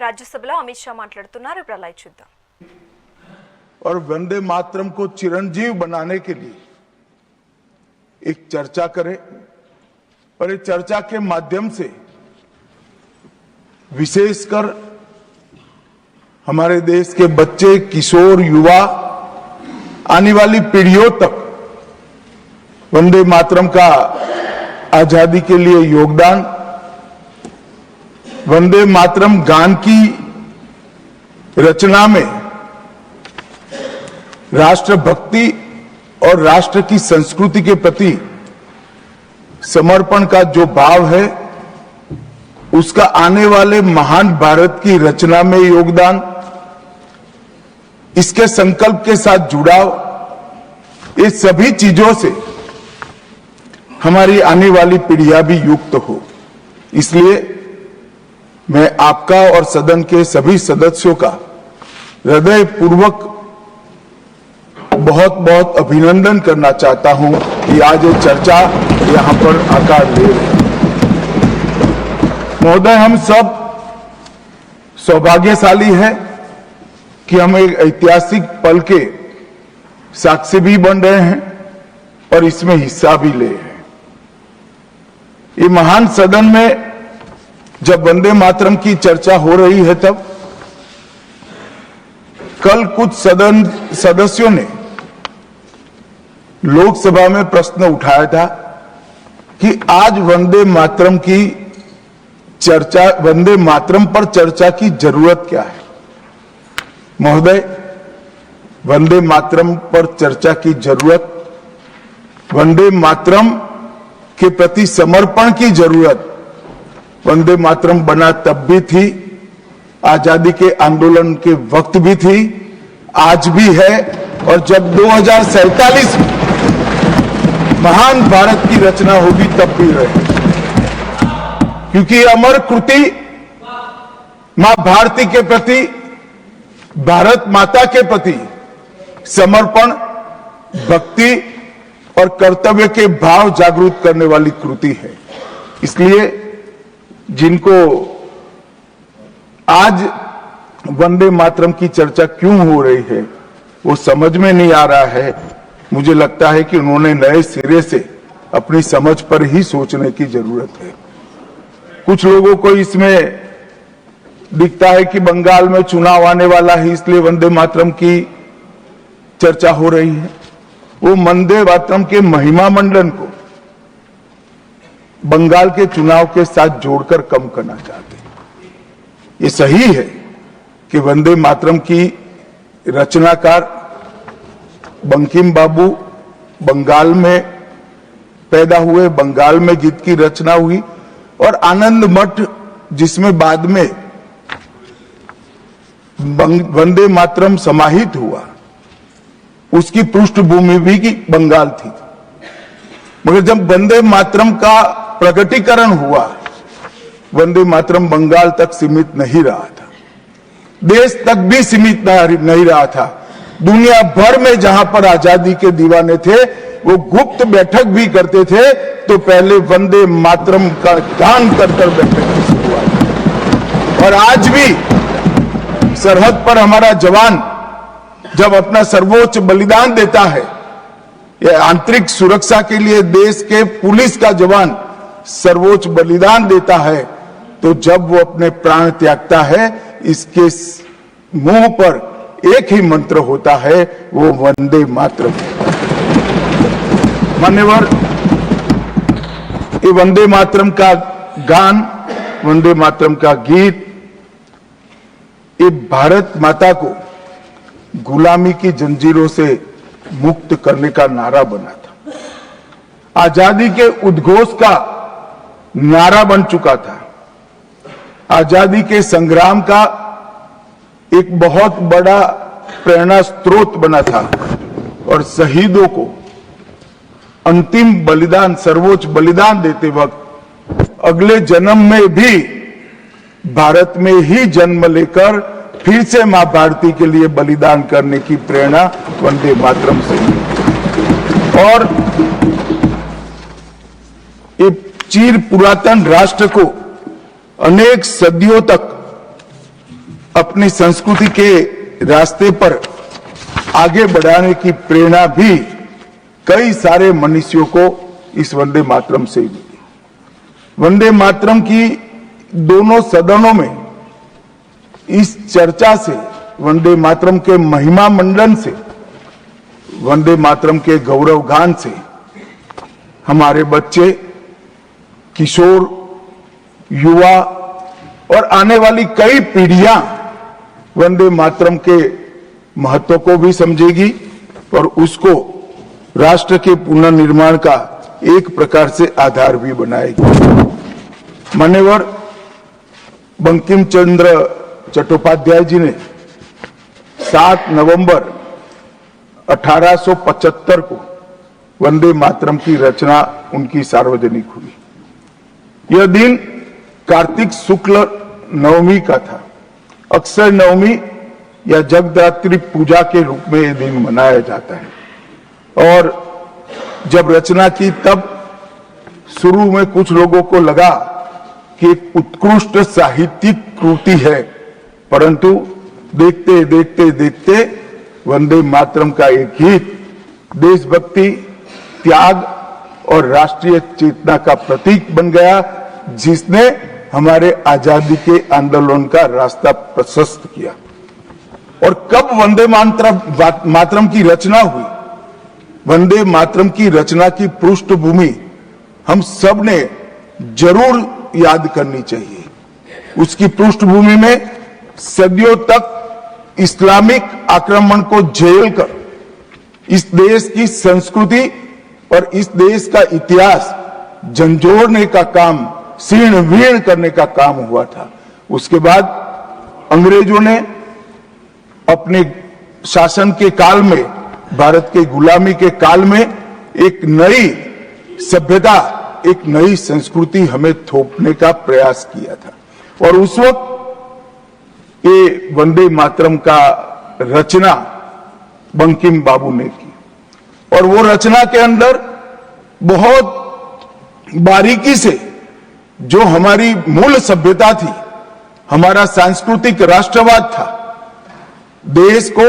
రాజ్యసభలో అమిత్ షా మాట్లాడుతున్నారు. ఇప్పుడు అలా చూద్దాం. और वंदे मातरम को चिरंजीव बनाने के लिए एक चर्चा करें और इस चर्चा के माध्यम से विशेषकर हमारे देश के बच्चे, किशोर, युवा, आने वाली पीढ़ियों तक वंदे मातरम का आजादी के लिए योगदान, वंदे मातरम गान की रचना में राष्ट्रभक्ति और राष्ट्र की संस्कृति के प्रति समर्पण का जो भाव है, उसका आने वाले महान भारत की रचना में योगदान, इसके संकल्प के साथ जुड़ाव, ये सभी चीजों से हमारी आने वाली पीढ़ियां भी युक्त हो। इसलिए मैं आपका और सदन के सभी सदस्यों का हृदयपूर्वक बहुत बहुत अभिनंदन करना चाहता हूं कि आज ये चर्चा यहां पर आकार ले रही है। महोदय, हम सब सौभाग्यशाली हैं कि हम एक ऐतिहासिक पल के साक्षी भी बन रहे हैं और इसमें हिस्सा भी ले रहे हैं। ये महान सदन में जब वंदे मातरम की चर्चा हो रही है, तब कल कुछ सदन सदस्यों ने लोकसभा में प्रश्न उठाया था कि आज वंदे मातरम पर चर्चा की जरूरत क्या है। महोदय, वंदे मातरम पर चर्चा की जरूरत, वंदे मातरम के प्रति समर्पण की जरूरत वंदे मातरम बना तब भी थी, आजादी के आंदोलन के वक्त भी थी, आज भी है, और जब 2047 में महान भारत की रचना होगी तब भी रहे। क्योंकि अमर कृति मां भारती के प्रति, भारत माता के प्रति समर्पण, भक्ति और कर्तव्य के भाव जागृत करने वाली कृति है। इसलिए जिनको आज वंदे मातरम की चर्चा क्यों हो रही है वो समझ में नहीं आ रहा है। मुझे लगता है कि उन्होंने नए सिरे से अपनी समझ पर ही सोचने की जरूरत है। कुछ लोगों को इसमें दिखता है कि बंगाल में चुनाव आने वाला है, इसलिए वंदे मातरम की चर्चा हो रही है। वो वंदे मातरम के महिमा मंडन को बंगाल के चुनाव के साथ जोड़कर कम करना चाहते हैं। ये सही है कि वंदे मातरम की रचनाकार बंकिम बाबू बंगाल में पैदा हुए, बंगाल में गीत की रचना हुई, और आनंद मठ जिसमें बाद में वंदे मातरम समाहित हुआ, उसकी पृष्ठभूमि भी की बंगाल थी। मगर जब वंदे मातरम का प्रकटीकरण हुआ, वंदे मातरम बंगाल तक सीमित नहीं रहा था, देश तक भी सीमित नहीं रहा था। दुनिया भर में जहां पर आजादी के दीवाने थे वो गुप्त बैठक भी करते थे, तो पहले वंदे मातरम का गान कर बैठक की शुरुआत। और आज भी सरहद पर हमारा जवान जब अपना सर्वोच्च बलिदान देता है, ये आंतरिक सुरक्षा के लिए देश के पुलिस का जवान सर्वोच्च बलिदान देता है, तो जब वो अपने प्राण त्यागता है, इसके मुंह पर एक ही मंत्र होता है, वो वंदे मातरम। मान्यवर, ये वंदे मातरम का गान, वंदे मातरम का गीत, ये भारत माता को गुलामी की जंजीरों से मुक्त करने का नारा बना था, आजादी के उद्घोष का नारा बन चुका था, आजादी के संग्राम का एक बहुत बड़ा प्रेरणा स्रोत बना था। और शहीदों को अंतिम बलिदान, सर्वोच्च बलिदान देते वक्त अगले जन्म में भी भारत में ही जन्म लेकर फिर से मां भारती के लिए बलिदान करने की प्रेरणा वंदे मातरम से मिली। और ये चीर पुरातन राष्ट्र को अनेक सदियों तक अपनी संस्कृति के रास्ते पर आगे बढ़ाने की प्रेरणा भी कई सारे मनुष्यों को इस वंदे मातरम से मिली। वंदे मातरम की दोनों सदनों में इस चर्चा से, वंदे मातरम के महिमा मंडन से, वंदे मातरम के गौरव गान से हमारे बच्चे, किशोर, युवा और आने वाली कई पीढ़ियां वंदे मातरम के महत्व को भी समझेगी और उसको राष्ट्र के पुनर्निर्माण का एक प्रकार से आधार भी बनाएगी। मान्यवर बंकिम चंद्र चट्टोपाध्याय जी ने 7 नवंबर 1875 को वंदे मातरम की रचना उनकी सार्वजनिक हुई। यह दिन कार्तिक शुक्ल नवमी का था। अक्षय नवमी या जगदात्री पूजा के रूप में यह दिन मनाया जाता है। और जब रचना की तब शुरू में कुछ लोगों को लगा कि एक उत्कृष्ट साहित्यिक कृति है, परंतु देखते देखते देखते वंदे मातरम का एक गीत देशभक्ति, त्याग और राष्ट्रीय चेतना का प्रतीक बन गया, जिसने हमारे आजादी के आंदोलन का रास्ता प्रशस्त किया। और कब वंदे मातरम की रचना हुई? वंदे मातरम की रचना की पृष्ठभूमि हम सब ने जरूर याद करनी चाहिए। उसकी पृष्ठभूमि में सदियों तक इस्लामिक आक्रमण को झेल कर इस देश की संस्कृति और इस देश का इतिहास झंझोड़ने का काम, शीर्ण वीर्ण करने का काम हुआ था। उसके बाद अंग्रेजों ने अपने शासन के काल में, भारत के गुलामी के काल में एक नई सभ्यता, एक नई संस्कृति हमें थोपने का प्रयास किया था। और उस वक्त ये वंदे मातरम का रचना बंकिम बाबू ने की और वो रचना के अंदर बहुत बारीकी से जो हमारी मूल सभ्यता थी, हमारा सांस्कृतिक राष्ट्रवाद था, देश को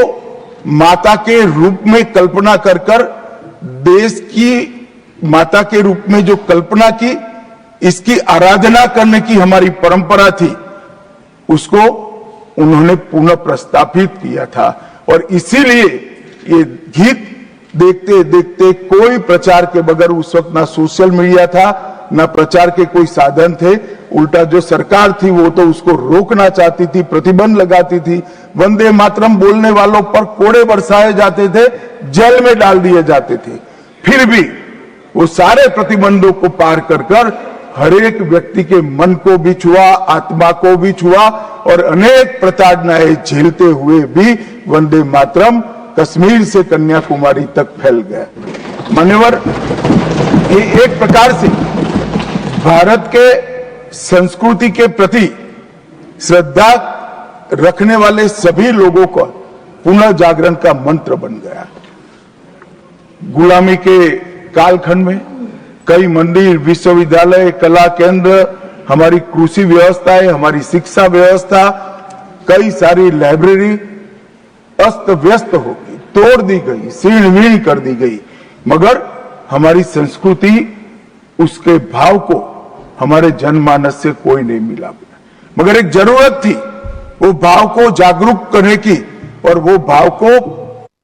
माता के रूप में कल्पना कर कर, देश की माता के रूप में जो कल्पना की, इसकी आराधना करने की हमारी परंपरा थी, उसको उन्होंने पुनः प्रस्तापित किया था। और इसीलिए ये गीत देखते देखते कोई प्रचार के बगैर, उस वक्त ना सोशल मीडिया था, ना प्रचार के कोई साधन थे, उल्टा जो सरकार थी वो तो उसको रोकना चाहती थी, प्रतिबंध लगाती थी। वंदे मातरम बोलने वालों पर कोड़े बरसाए जाते थे, जेल में डाल दिए जाते थे। फिर भी वो सारे प्रतिबंधों को पार कर कर हर एक व्यक्ति के मन को भी छुआ, आत्मा को भी छुआ और अनेक प्रताड़नाएं झेलते हुए भी वंदे मातरम कश्मीर से कन्याकुमारी तक फैल गया। मान्यवर, ये एक प्रकार से भारत के संस्कृति के प्रति श्रद्धा रखने वाले सभी लोगों का पुनः जागरण का मंत्र बन गया। गुलामी के कालखंड में कई मंदिर, विश्वविद्यालय, कला केंद्र, हमारी कृषि व्यवस्था है, हमारी शिक्षा व्यवस्था, कई सारी लाइब्रेरी अस्त व्यस्त हो गई, तोड़ दी गई, शीर्ण वीर्ण कर दी गई, मगर हमारी संस्कृति, उसके भाव को हमारे जनमानस से कोई नहीं मिला। मगर एक जरूरत थी वो भाव को जागरूक करने की और वो भाव को